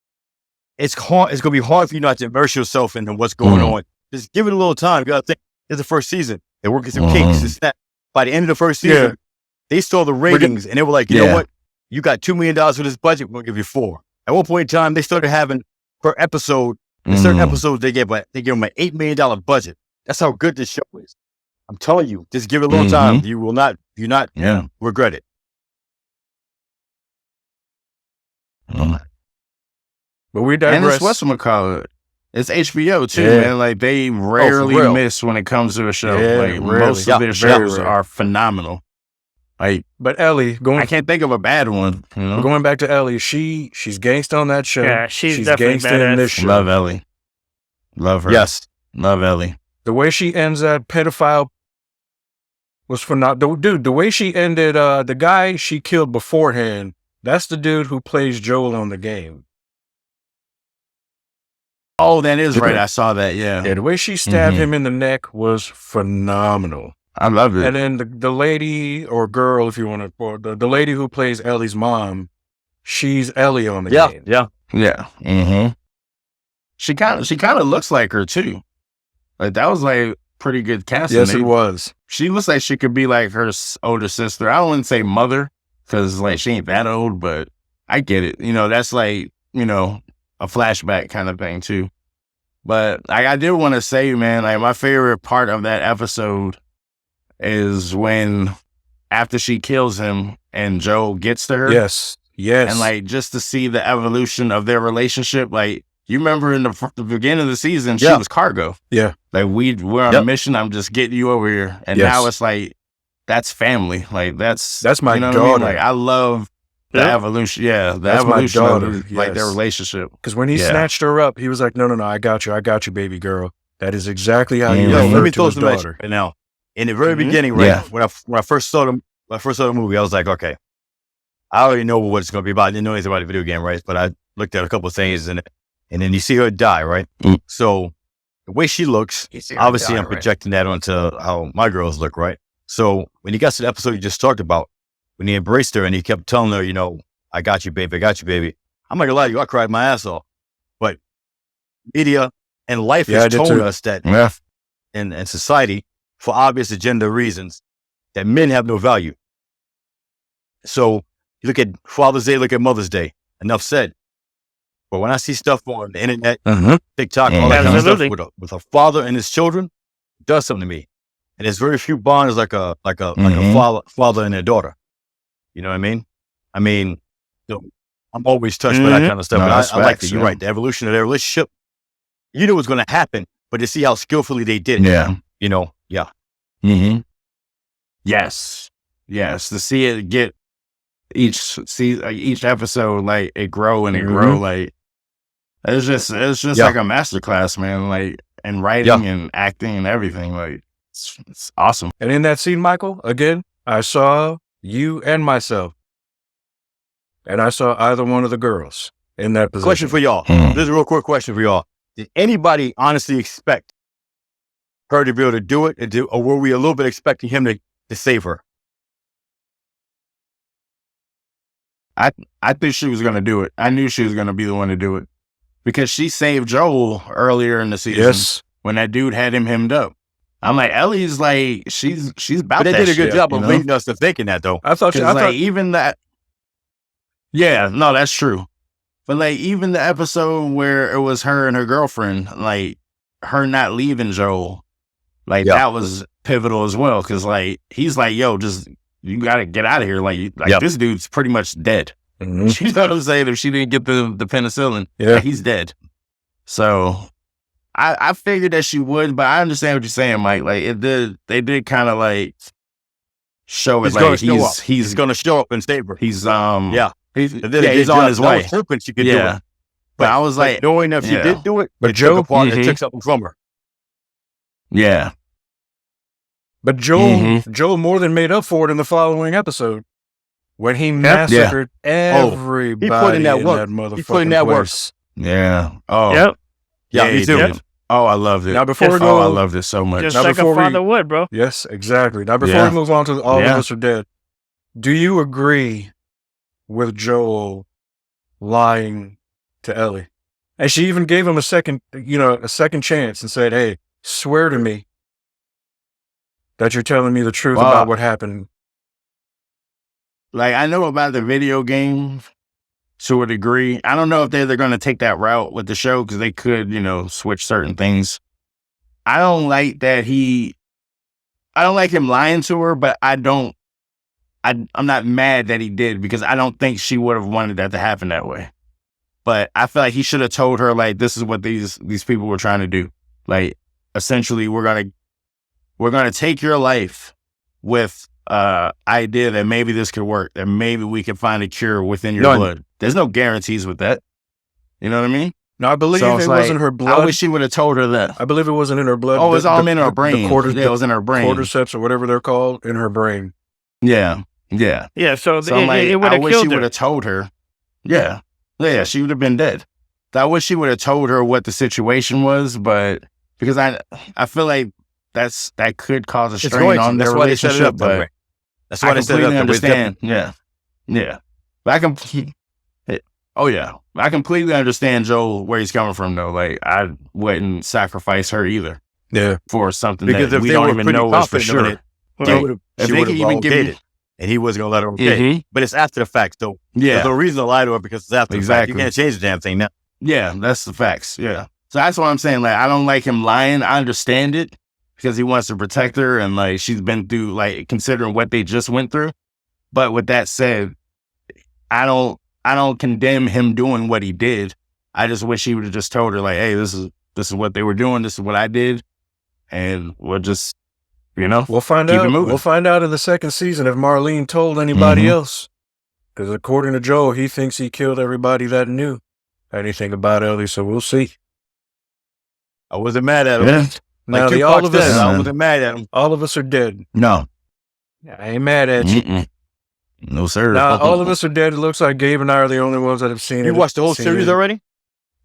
It's hard. It's gonna be hard for you not to immerse yourself into what's going on. Just give it a little time. You gotta think. It's the first season. They're working some kinks. It's that. By the end of the first season, they saw the ratings and they were like, you know what? You got $2 million for this budget. We're gonna give you 4. At one point in time, they started having per episode. Certain episodes they give them an $8 million budget. That's how good this show is. I'm telling you, just give it a little time. You will not. You not regret it. But we And digress. it's whatchamacallit. It's HBO too, Yeah. man. Like they rarely real. miss when it comes to a show. Yeah, like rarely. most of their Very shows rare. are phenomenal. Like But Ellie, I can't think of a bad one. You know? going back to Ellie, she's gangsta on that show. Yeah, she's definitely gangsta in badass. this show. Love Ellie. Love her. Yes. Love Ellie. The way she ends that pedophile was phenomenal. Dude, the way she ended the guy she killed beforehand, that's the dude who plays Joel on the game. Oh, that is right. I saw that. Yeah. Yeah, the way she stabbed him in the neck was phenomenal. I love it. And then the lady or girl, if you want to, or the lady who plays Ellie's mom, she's Ellie on the game. Yeah. Yeah. Mm-hmm. She kind of looks like her too. Like that was like pretty good casting. Yes, it was. She looks like she could be like her older sister. I wouldn't say mother because like she ain't that old, but I get it. You know, that's like, you know, a flashback kind of thing too. But I did want to say, man, like my favorite part of that episode is when after she kills him and Joel gets to her. Yes. And like just to see the evolution of their relationship, like you remember in the beginning of the season, she was cargo. Yeah. Like we're on a mission. I'm just getting you over here, and now it's like that's family. Like that's my you know daughter. What I mean? Like I love the evolution. Yeah, the That's my evolution daughter, of like their yes. relationship. Because when he snatched her up, he was like, no, I got you, baby girl. That is exactly how you Yo, let refer me to throw his some at you daughter. right now. In the very beginning, right? Yeah. When I first saw the movie, I was like, okay, I already know what it's going to be about. I didn't know anything about the video game, right? But I looked at a couple of things and then you see her die, right? Mm. So the way she looks, obviously I'm projecting that onto how my girls look, right? So when he got to the episode you just talked about, when he embraced her and he kept telling her, you know, I got you, baby, I got you, baby. I'm not gonna lie to you, I cried my ass off. But media and life has told us that in society, for obvious agenda reasons, that men have no value. So you look at Father's Day, look at Mother's Day. Enough said. But when I see stuff on the internet, TikTok, all that kind of stuff with a father and his children, it does something to me. And there's very few bonds like a father and their daughter. You know what I mean? I mean, I'm always touched by that kind of stuff. But I like that. You're right. The evolution of their relationship, you knew it was going to happen, but to see how skillfully they did it, you know, Yes. To see it get each episode, like it grow and it grow, like it's just like a masterclass, man. Like in writing and acting and everything, like it's awesome. And in that scene, Michael, again, I saw you and myself, and I saw either one of the girls in that position. Question for y'all. This is a real quick question for y'all. Did anybody honestly expect her to be able to do it, or were we a little bit expecting him to save her? I think she was going to do it. I knew she was going to be the one to do it because she saved Joel earlier in the season when that dude had him hemmed up. I'm like, Ellie's like, she's about that. But they did a good job of leading us to thinking that, though. I thought even that. Yeah, no, that's true. But like even the episode where it was her and her girlfriend, like her not leaving Joel, like that was pivotal as well. Cause like, he's like, yo, just, you got to get out of here. Like this dude's pretty much dead. You know what I'm saying? If she didn't get the penicillin, he's dead. So I figured that she would, but I understand what you're saying, Mike. Like they did kind of like show it. He's going to show up and save her. He's, he's on his way. I was hoping she could do it. But I was like, knowing that if she did do it, but Joe, it took something from her. Yeah. But Joel more than made up for it in the following episode when he massacred everybody. He put in that work. He put in that work. Yeah. Oh. Yep. Yeah, he did. Oh, I loved it. Now before we go, I love this so much. Just now like a father would, bro. Yes, exactly. Now before we move on to All of Us Are Dead, do you agree with Joel lying to Ellie? And she even gave him a second chance and said, "Hey, swear to me that you're telling me the truth about what happened." Like, I know about the video game to a degree. I don't know if they're going to take that route with the show because they could, switch certain things. I don't like that I don't like him lying to her, but I'm not mad that he did because I don't think she would have wanted that to happen that way. But I feel like he should have told her, like, this is what these people were trying to do. Like, essentially, we're gonna take your life with idea that maybe this could work, that maybe we can find a cure within your blood. There's no guarantees with that. You know what I mean? No, I believe it was in her blood. I wish she would have told her that. I believe it wasn't in her blood. Oh, it's all in her brain. It was in her brain. Cordyceps or whatever they're called in her brain. Yeah. So I'm like, it would I have wish killed she her. would have told her. Yeah, she would have been dead. I wish she would have told her what the situation was, but because I feel like that could cause a strain on their relationship. But that's why I completely understand. Yeah. But I completely understand Joel where he's coming from, though. Like, I wouldn't sacrifice her either. Yeah, for something because that we don't even know is for sure. If they could even give it, and he wasn't going to let her okay. But it's after the fact, though. Yeah. There's no reason to lie to her because it's after the fact. You can't change the damn thing now. Yeah, that's the facts. Yeah. So that's what I'm saying. Like, I don't like him lying. I understand it because he wants to protect her and, like, she's been through, like, considering what they just went through. But with that said, I don't condemn him doing what he did. I just wish he would have just told her, like, hey, this is what they were doing. This is what I did. And we'll just, we'll find out. We'll find out in the second season if Marlene told anybody else. Because according to Joel, he thinks he killed everybody that knew anything about Ellie. So we'll see. I wasn't mad at him. Yeah. Now, all of us, I wasn't mad at him. All of us are dead. No. I ain't mad at you. No, sir. Now, All of Us Are Dead. It looks like Gabe and I are the only ones that have seen it. You watched the whole series already?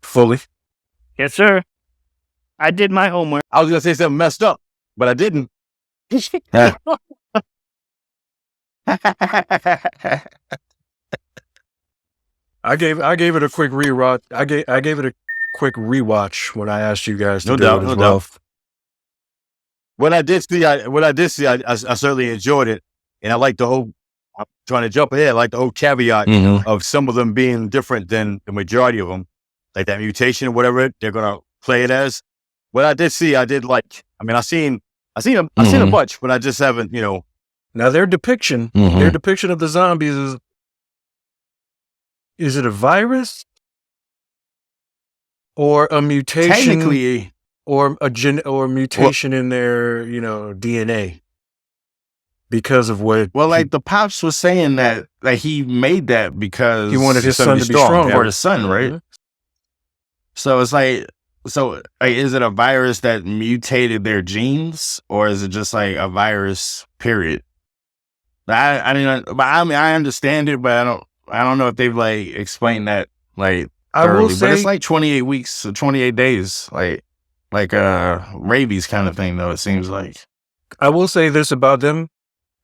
Fully. Yes, sir. I did my homework. I was gonna say something messed up, but I didn't. I gave it a quick rewatch. I gave it a quick rewatch when I asked you guys to No do doubt, it as no well. doubt. What I did see, I certainly enjoyed it, and I like the whole. I'm trying to jump ahead. I like the whole caveat of some of them being different than the majority of them, like that mutation or whatever they're gonna play it as. What I did see, I did like. I mean, I seen a bunch, but I just haven't, Now their depiction of the zombies is it a virus or a mutation? Technically, or a mutation in their, DNA because of what. well, like the pops was saying that like he made that because He wanted his son to be strong for his son, right? So it's like, is it a virus that mutated their genes, or is it just like a virus? Period. I mean, I understand it, but I don't know if they've like explained that like I will thoroughly. say, But it's like 28 weeks or 28 days, like rabies kind of thing, though. It seems like. I will say this about them.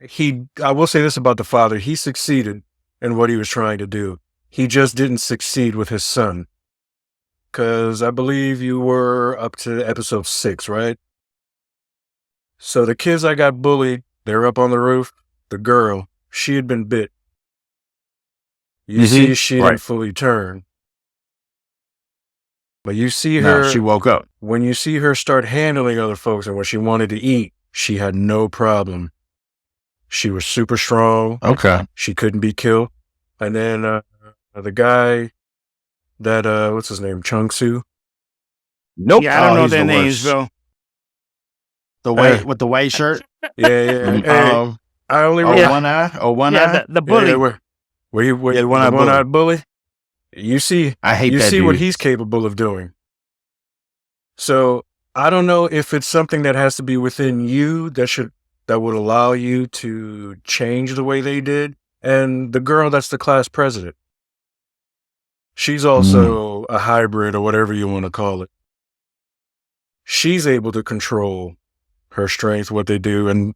I will say this about the father. He succeeded in what he was trying to do. He just didn't succeed with his son. Because I believe you were up to episode 6, right? So the kids that got bullied, they're up on the roof. The girl, she had been bit. You see, she didn't fully turn. But you see her. No, she woke up. When you see her start handling other folks and what she wanted to eat, she had no problem. She was super strong. Okay. She couldn't be killed. And then the guy that, what's his name? Chung Soo? Nope. Yeah, I don't know he's their the names, worst. bro. The white with the white shirt. Yeah. Hey, I only one eye. The bully. Where the one-eyed bully. You see, I hate you that see dude. what he's capable of doing. So I don't know if it's something that has to be within you that would allow you to change the way they did. And the girl that's the class president, she's also a hybrid or whatever you want to call it. She's able to control her strength, what they do, and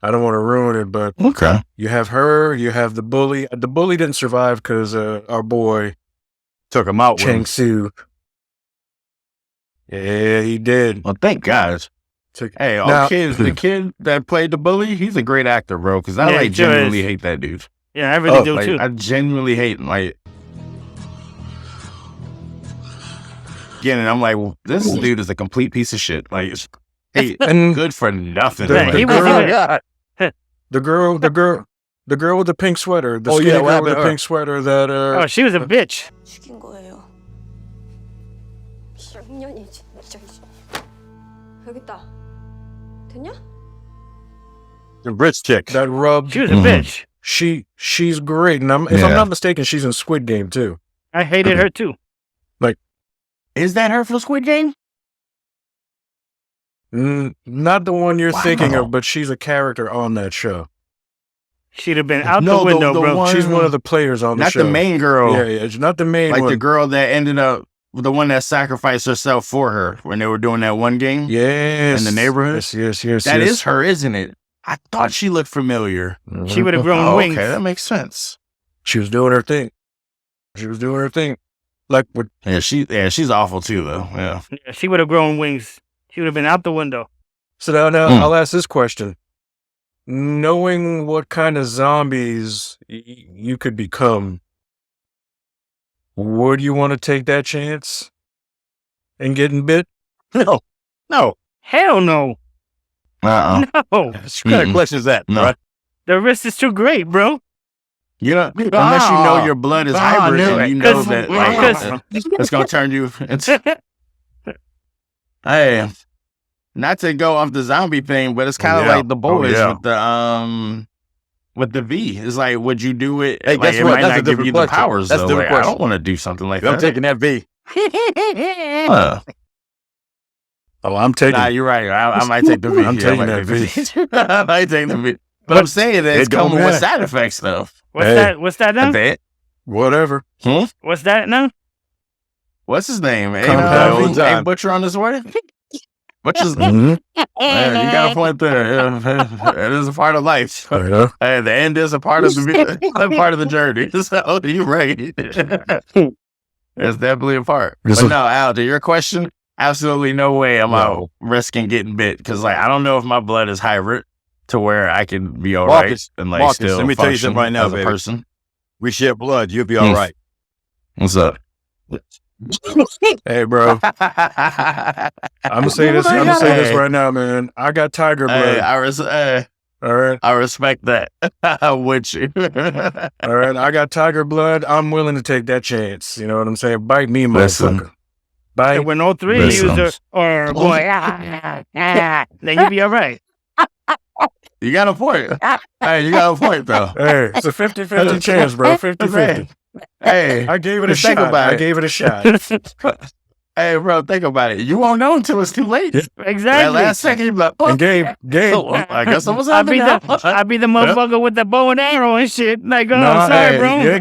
I don't want to ruin it, but you have her, you have the bully. The bully didn't survive because our boy took him out. Chang Soo. Yeah, he did. Well, thank God. Hey, the kid that played the bully, he's a great actor, bro. Because I genuinely hate that dude. Yeah, I really do too. I genuinely hate him. Again, and I'm like, well, this dude is a complete piece of shit. Like, hey, and good for nothing. The girl with the pink sweater. The skinny girl with the pink sweater that. Oh, she was a bitch. The Brits chick. That rubbed. She was a bitch. She's great, and if I'm not mistaken, she's in Squid Game too. I hated her too. Like, is that her for Squid Game? Not the one you're thinking of, but she's a character on that show. She'd have been out the window, bro. She's one of the players on the show. Not the main girl. Yeah, not the main one. Like the girl that ended up, the one that sacrificed herself for her when they were doing that one game. Yes. In the neighborhood. Yes. That is her, isn't it? I thought she looked familiar. Mm-hmm. She would have grown wings. Okay, that makes sense. She was doing her thing. Like with she's awful too, though. Yeah, she would have grown wings. She would have been out the window. So now I'll ask this question. Knowing what kind of zombies you could become, would you want to take that chance and getting bit? No. Hell no. No. What kind of question is that? No. Right? The risk is too great, bro. Unless you know your blood is hybrid and you know that it's going to turn you. Hey, not to go off the zombie thing, but it's kind of like the boys with the V. It's like, would you do it? Hey, like, guess it what? might That's not give you the powers, That's though. a different Like, I question. don't want to do something like that. I'm taking that V. I'm taking. Nah, you're right. I might take the V. I'm taking that V. I might take the V. But I'm saying that it's coming with side effects, though. What's that now? That? Whatever. What's that now? What's his name? Compound. Ain't Butcher on his way? Butcher's man, you got a point there. It is a part of life. Hey, the end is a part of the journey. So you're right. It's definitely a part. But no, Al, to your question, absolutely no way am I risking getting bit, because like I don't know if my blood is hybrid to where I can be all right and like Marcus, still let me tell you something right now, as a baby. person. We share blood. You'll be all right. What's up? Hey, bro. I'm gonna say this. I'm gonna say this right now, man. I got tiger blood. All right. I respect that. I'm with you. All right. I got tiger blood. I'm willing to take that chance. You know what I'm saying? Bite me, motherfucker. Bite. And when all three of you are going, then you'll be all right. You got a point. Hey, you got a point, though. Hey, it's a 50-50 chance, bro. 50-50. Hey, I gave it a shot. I gave it a shot. Hey, bro, think about it. You won't know until it's too late. Exactly. That last second, you're like, and Gabe, I guess I was I'll be the motherfucker with the bow and arrow and shit. Like, I'm sorry, bro. Yeah,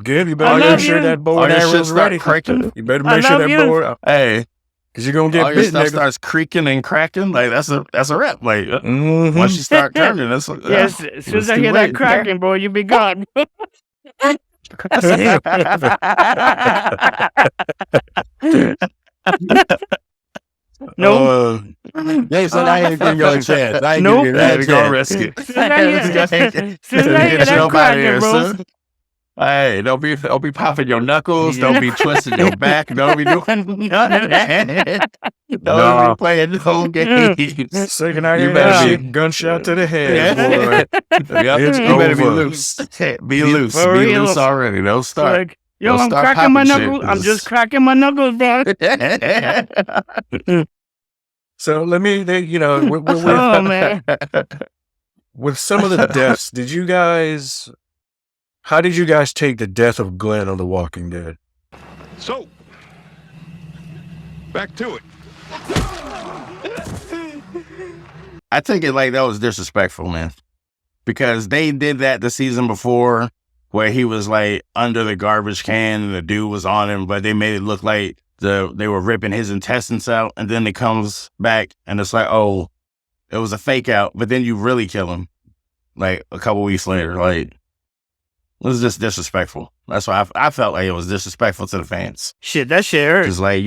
Gabe, you better make sure that bow and arrow's ready. Cracking. You better make sure that bow. Hey. Cause you're gonna get all bit, your stuff nigga. starts creaking and cracking. Like that's a wrap. Like once you start turning, that's yes. As soon as I hear that cracking, bro, you be gone. No. Yeah, so I ain't giving you a chance. I ain't giving you that chance. Gonna risk it. Soon as I hear that cracking, bro. Hey, don't be popping your knuckles. Don't be twisting your back. Don't be doing none of that. Don't be playing no games. Second I hear that shit, gunshot to the head, boy. It's you better be loose. Be loose. For be real. loose already. Don't start. Like, yo, I'm cracking my knuckles. I'm just cracking my knuckles, bro. So let me, Oh, man. with some of the deaths, how did you guys take the death of Glenn on The Walking Dead? So, back to it. I take it like that was disrespectful, man. Because they did that the season before where he was like under the garbage can and the dude was on him, but they made it look like they were ripping his intestines out, and then it comes back and it's like, oh, it was a fake out, but then you really kill him like a couple weeks later. Like, it was just disrespectful. That's why I felt like it was disrespectful to the fans. Shit, that shit hurt. Because, like,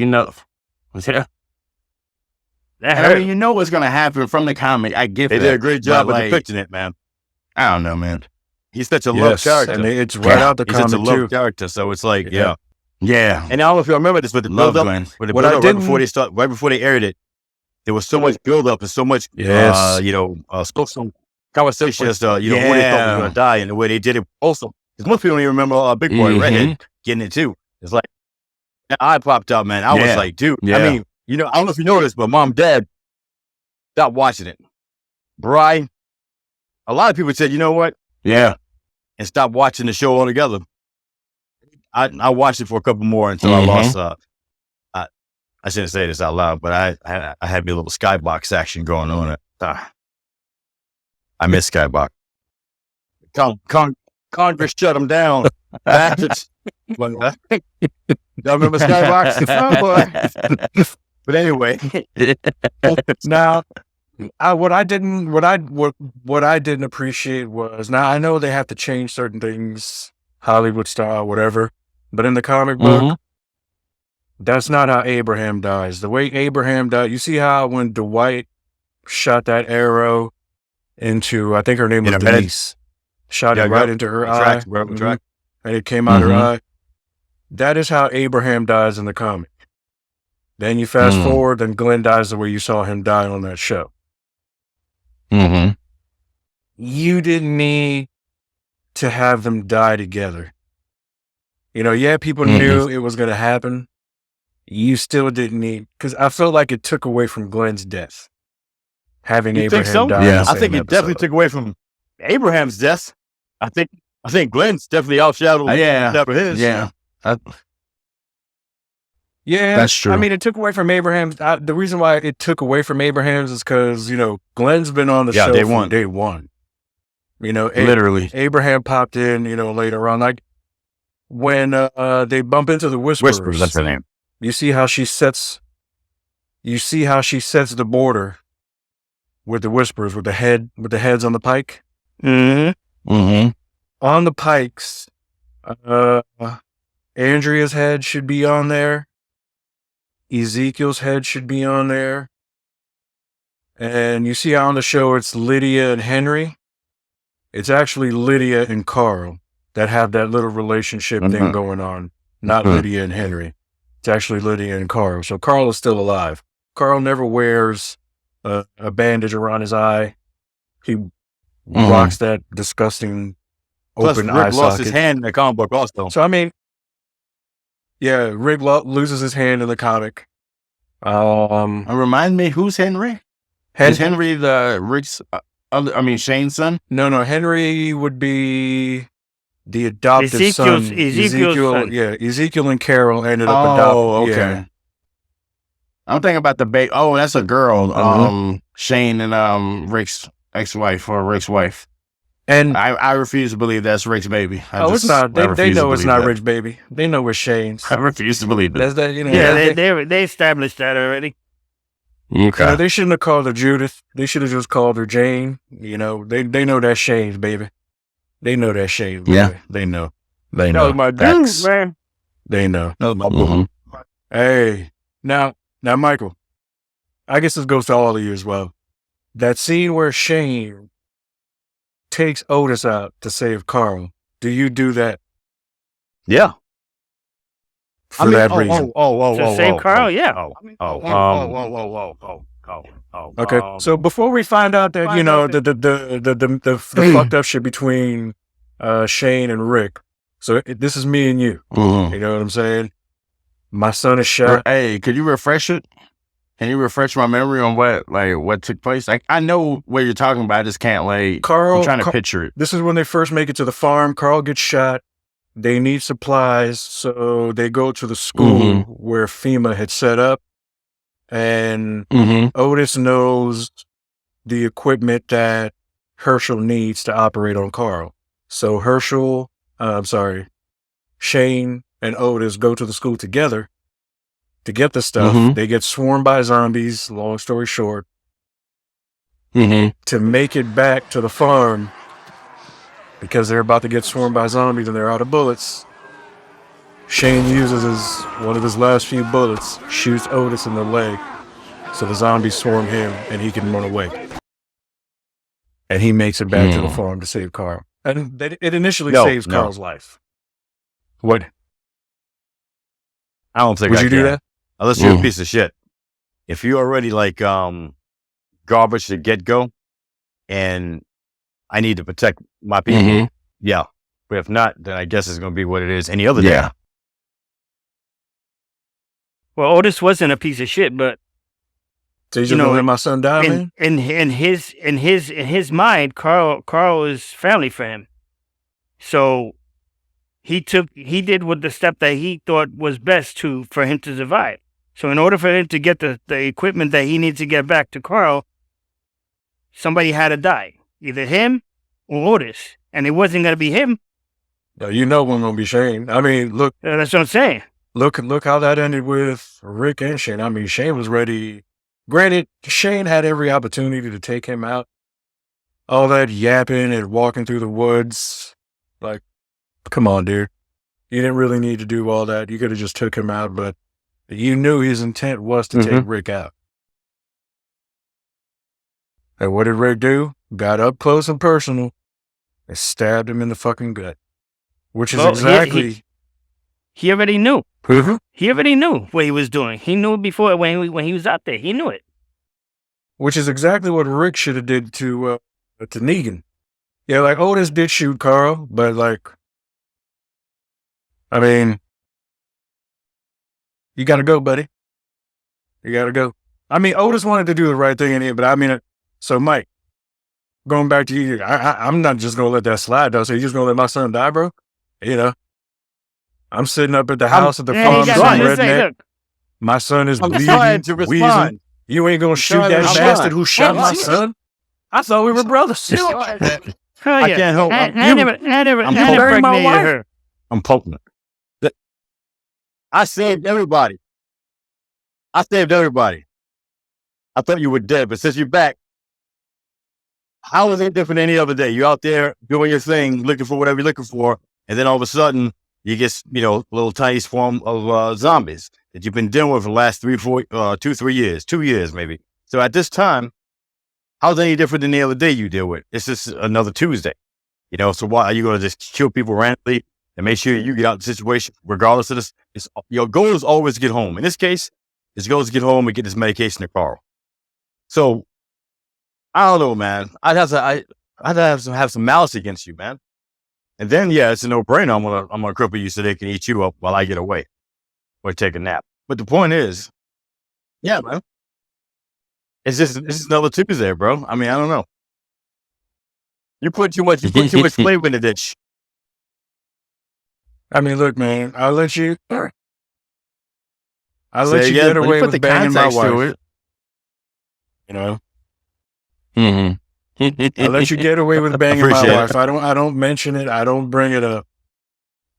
that I mean, you know what's going to happen from the comic. I get They that. did a great job of like, depicting it, man. I don't know, man. He's such a love character. And it's right out the He's comic, such a love too. character, so it's like, Yeah. And I don't know if you remember this, but the Love build-up, Glenn. right before they aired it, there was so much build-up and so much, social conversations, who they thought was going to die, and the way they did it also. Because most people don't even remember Big Boy Redhead getting it, too. It's like, I popped out, man. I was like, dude. Yeah. I mean, I don't know if you know this, but Mom, Dad, stopped watching it. Brian, a lot of people said, you know what? Yeah. And stop watching the show altogether. I watched it for a couple more until I lost. I shouldn't say this out loud, but I had me a little Skybox action going on. I miss Skybox. Congress shut them down. Bastards. Y'all remember Skybox? Oh, boy. But anyway, now, what I didn't appreciate was, now I know they have to change certain things, Hollywood style, whatever, but in the comic book, that's not how Abraham dies. The way Abraham died, you see how when Dwight shot that arrow into, I think her name was Denise, shot it right into her eye, and it came out her eye. That is how Abraham dies in the comic. Then you fast forward, and Glenn dies the way you saw him die on that show. You didn't need to have them die together. People knew it was going to happen. You still didn't need, because I felt like it took away from Glenn's death. Having Abraham die. Yeah. I think it definitely took away from Abraham's death. I think Glenn's definitely outshadowed his. Yeah. Yeah, that's true. I mean, it took away from Abraham's. The reason why it took away from Abraham's is because, Glenn's been on the show from day one. Literally. Abraham popped in, later on. Like, when they bump into the Whisperers. That's her name. You see how she sets the border with the whispers, with the heads on the pike? Mm-hmm. Mm-hmm. On the pikes, Andrea's head should be on there. Ezekiel's head should be on there. And you see how on the show it's Lydia and Henry? It's actually Lydia and Carl that have that little relationship thing going on. Not Lydia and Henry. It's actually Lydia and Carl. So Carl is still alive. Carl never wears a bandage around his eye. He rocks that disgusting open Plus, eye Rick socket. lost his hand in the comic book also. So, I mean, yeah, Rick loses his hand in the comic. Remind me, who's Henry? Is Henry Rick's, Shane's son? No, Henry would be the adopted son. Ezekiel's son. Yeah, Ezekiel and Carol ended up adopting. Oh, okay. Yeah. I'm thinking about the baby. Oh, that's a girl. Shane and Rick's ex-wife or Rick's wife. And I refuse to believe that's Rick's baby. It's not. They know it's not Rick's baby. They know it's Shane's. I refuse to believe it. That's that. They established that already. Okay. They shouldn't have called her Judith. They should have just called her Jane. They know that's Shane's baby. They know that's Shane's baby. Yeah. They know. That was my dude, man. They know. That was my book. Hey, now, Michael, I guess this goes to all of you as well. That scene where Shane takes Otis out to save Carl. Do you do that? Yeah. For that reason. To save Carl, yeah. Okay. So before we find out that the fucked up shit between Shane and Rick, so this is me and you. You know what I'm saying? My son is shot. Hey, could you refresh it? Can you refresh my memory on what took place? I know what you're talking about. I just can't I'm trying to picture it. This is when they first make it to the farm. Carl gets shot. They need supplies, so they go to the school where FEMA had set up. And Otis knows the equipment that Herschel needs to operate on Carl. So Shane and Otis go to the school together to get the stuff. They get swarmed by zombies, long story short. To make it back to the farm, because they're about to get swarmed by zombies and they're out of bullets, Shane uses one of his last few bullets, shoots Otis in the leg, so the zombies swarm him and he can run away. And he makes it back to the farm to save Carl. And it initially saves Carl's life. What? I don't think Would you do that? Unless you're a piece of shit. If you're already garbage to get-go and I need to protect my people, yeah. But if not, then I guess it's going to be what it is any other day. Yeah. Well, Otis wasn't a piece of shit, but So you just gonna let my son die, man? in his mind, Carl is family for him. So he did what the step that he thought was best for him to survive. So in order for him to get the equipment that he needs to get back to Carl, somebody had to die. Either him or Otis. And it wasn't going to be him. You know when going to be Shane. I mean, look. That's what I'm saying. Look how that ended with Rick and Shane. I mean, Shane was ready. Granted, Shane had every opportunity to take him out. All that yapping and walking through the woods. Like, come on, dude. You didn't really need to do all that. You could have just took him out, but you knew his intent was to take Rick out. And what did Rick do? Got up close and personal and stabbed him in the fucking gut. Which is exactly... He already knew. Mm-hmm. He already knew what he was doing. He knew it before when he was out there. He knew it. Which is exactly what Rick should have did to Negan. Yeah, like Otis did shoot Carl, but I mean, you gotta go, buddy. You gotta go. I mean, Otis wanted to do the right thing in here, but I mean, so Mike, going back to you, I'm not just gonna let that slide though. So you just gonna let my son die, bro? You know, I'm sitting up at the house at the farm, redneck. My son is bleeding, wheezing. You ain't gonna shoot that bastard who shot my son? I thought we were brothers. I can't help. I never I'm poking it. I saved everybody. I saved everybody. I thought you were dead, but since you're back, how is it different than any other day? You're out there doing your thing, looking for whatever you're looking for, and then all of a sudden, you get, a little tiny swarm of zombies that you've been dealing with for the last 3 years, 2 years maybe. So at this time, how's it any different than the other day you deal with? It's just another Tuesday, So why are you going to just kill people randomly and make sure you get out of the situation, regardless of this? Your goal is always to get home. In this case, his goal is to get home and get this medication to Carl. So I don't know, man. I'd have to have some malice against you, man. And then, it's a no-brainer. I'm gonna cripple you so they can eat you up while I get away or take a nap. But the point is, man, it's just another Tuesday, bro. I mean, I don't know. You put too much flavor in the dish. I mean, look, man. I'll let you get away with banging my wife. Mm-hmm. I let you get away with banging my wife. I don't mention it. I don't bring it up.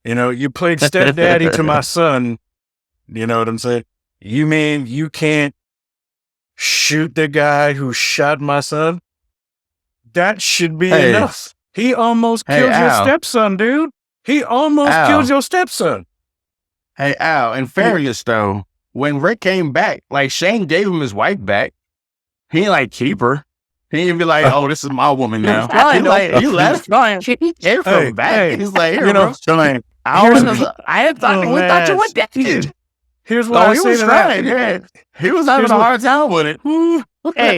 You played stepdaddy to my son. You know what I'm saying? You mean you can't shoot the guy who shot my son? That should be enough. He almost killed your stepson, dude. He almost killed your stepson. Hey, Al, in fairness, though, when Rick came back, Shane gave him his wife back. He didn't keep her. He didn't be like, "Oh, this is my woman now." He left. He gave her back. He's like, "Here, bro." I thought we thought you were dead. Here's what I say to that. Yeah. He was having a hard time with it.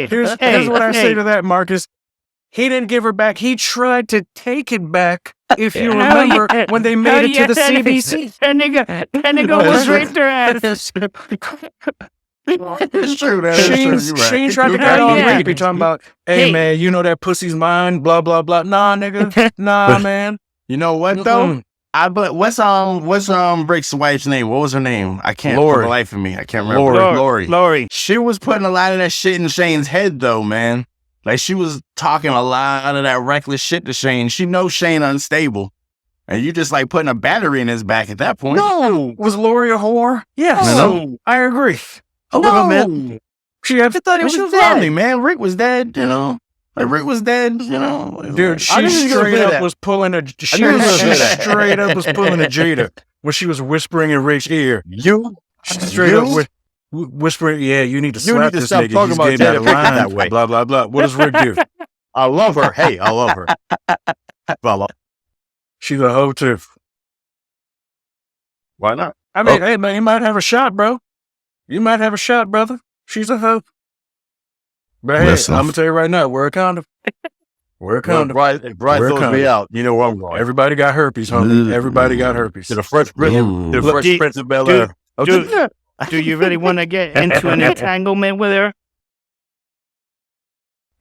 Here's what I say to that, Marcus. He didn't give her back. He tried to take it back. If you remember when they made it to the CBC, that nigga was raped her ass. It's true. Shane tried to get all rapey, talking about, hey, man, that pussy's mine, blah, blah, blah. Nah, nigga. Nah, man. You know what, though? What's Rick's wife's name? What was her name? I can't for the life of me. I can't remember. Lori. She was putting a lot of that shit in Shane's head, though, man. She was talking a lot of that reckless shit to Shane. She knows Shane unstable. And you just putting a battery in his back at that point. No. Was Lori a whore? Yes. No. I agree. A little bit. I thought he was dead. Man, Rick was dead, Rick was dead, Dude, she straight up was pulling a Jada when she was whispering in Rick's ear. Straight up whispering, you need to slap this nigga. Talking He's about getting out of line, that way. blah, blah, blah. What does Rick do? I love her. Hey, I love her. She's a hoe too. Why not? I mean, hey, man, you might have a shot, bro. You might have a shot, brother. She's a hoe. But hey, I'm going to tell you right now, wear a condom. Wear a condom. If Brian throws me out, you know where I'm going. Everybody got herpes, homie. Everybody got herpes. To the Fresh Prince of Bel-Air. Do you really want to get into an entanglement with her?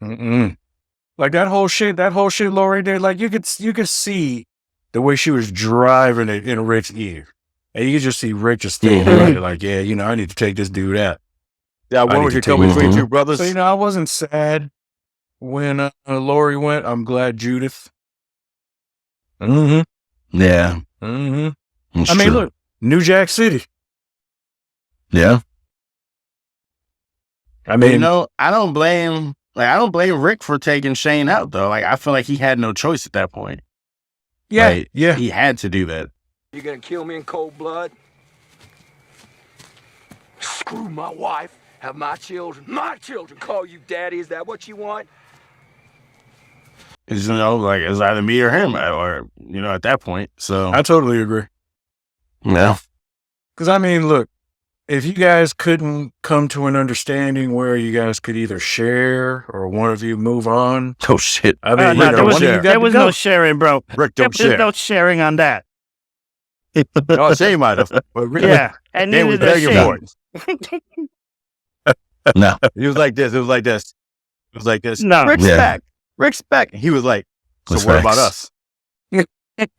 Mm-mm. That whole shit Lori did, you could see the way she was driving it in Rick's ear. And you could just see Rick just thinking I need to take this dude out. Yeah, what was your come between two brothers? So, I wasn't sad when Lori went. I'm glad Judith. Mm-hmm. Yeah. Mm-hmm. I mean, look, New Jack City. Yeah. I mean, I don't blame Rick for taking Shane out, though. I feel like he had no choice at that point. Yeah. He had to do that. You gonna kill me in cold blood? Screw my wife, have my children call you daddy. Is that what you want? It's, it's either me or him, or, at that point. So I totally agree. Yeah. Because, I mean, look, if you guys couldn't come to an understanding where you guys could either share or one of you move on. Oh, shit. I mean, there was no sharing, bro. Rick don't share. There's no sharing on that. No, Shane might have. Yeah. And neither does Shane. No. It was like this. No. Rick's back. He was like, so That's what facts. about us?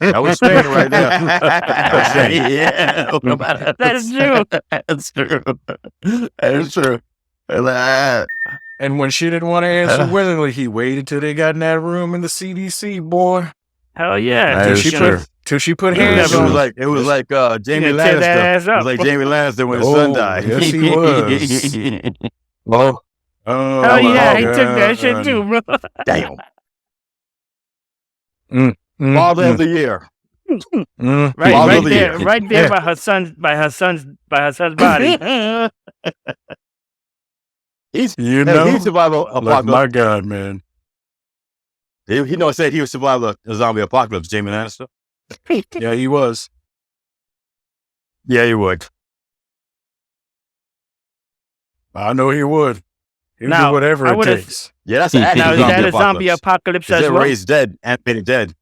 I was saying right now. Yeah. That is true. That's true. That is true. And when she didn't want to answer willingly, he waited till they got in that room in the CDC, boy. Hell yeah. That is true. till she put It hands on was him. like Jamie Yeah, tear that ass Lannister. It up. was like Jamie Lannister when his Oh, son died. yes, he was. Well, Oh yeah, he God. took that shit too, bro. damn. Mm, Father mm, of the year. mm. Right, Father right of the there, year. right there Yeah. by her son's body. He You know, survived a like apocalypse. my God, man. He said he would survive a zombie apocalypse, Jamie Lannister. Yeah, he was. Yeah, he would. I know he would. He'd Now, do whatever I it would've- takes. Yeah, that's an Now actual is zombie that a zombie apocalypse. apocalypse Is as that well? raised dead and made dead?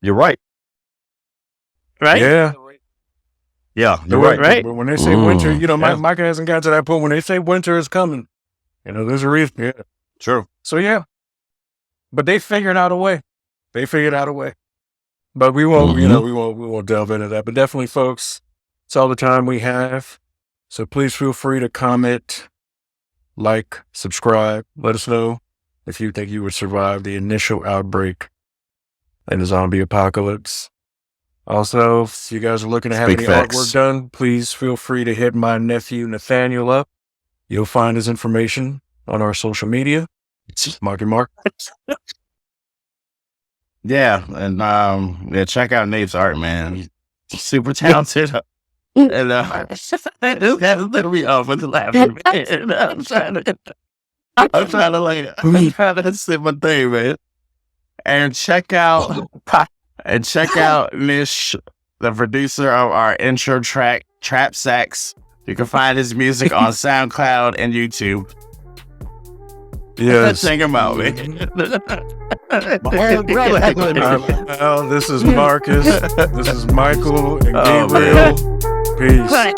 You're right. Right? Yeah. Yeah, But you're right. Right. But when they say winter, you know, Yeah. Mike hasn't got to that point. When they say winter is coming, you know, there's a reason. Yeah. True. So yeah. But they figured out a way. They figured out a way. But we won't, you know, we won't delve into that. But definitely, folks, it's all the time we have. So please feel free to comment, like, subscribe. Let us know if you think you would survive the initial outbreak and the zombie apocalypse. Also, if you guys are looking to have Big any facts. artwork done, please feel free to hit my nephew Nathaniel up. You'll find his information on our social media. Marky Mark. Yeah, and yeah, check out Nate's art, man. He's super talented. And that lit me off with the laughing, man. I'm trying to sip my thing, man. And check out NISH, the producer of our intro track, Trap Sax. You can find his music on SoundCloud and YouTube. Yes. Check him out, man. Well, this is Marcus. This is Michael and Oh, Gabriel. Peace. Right.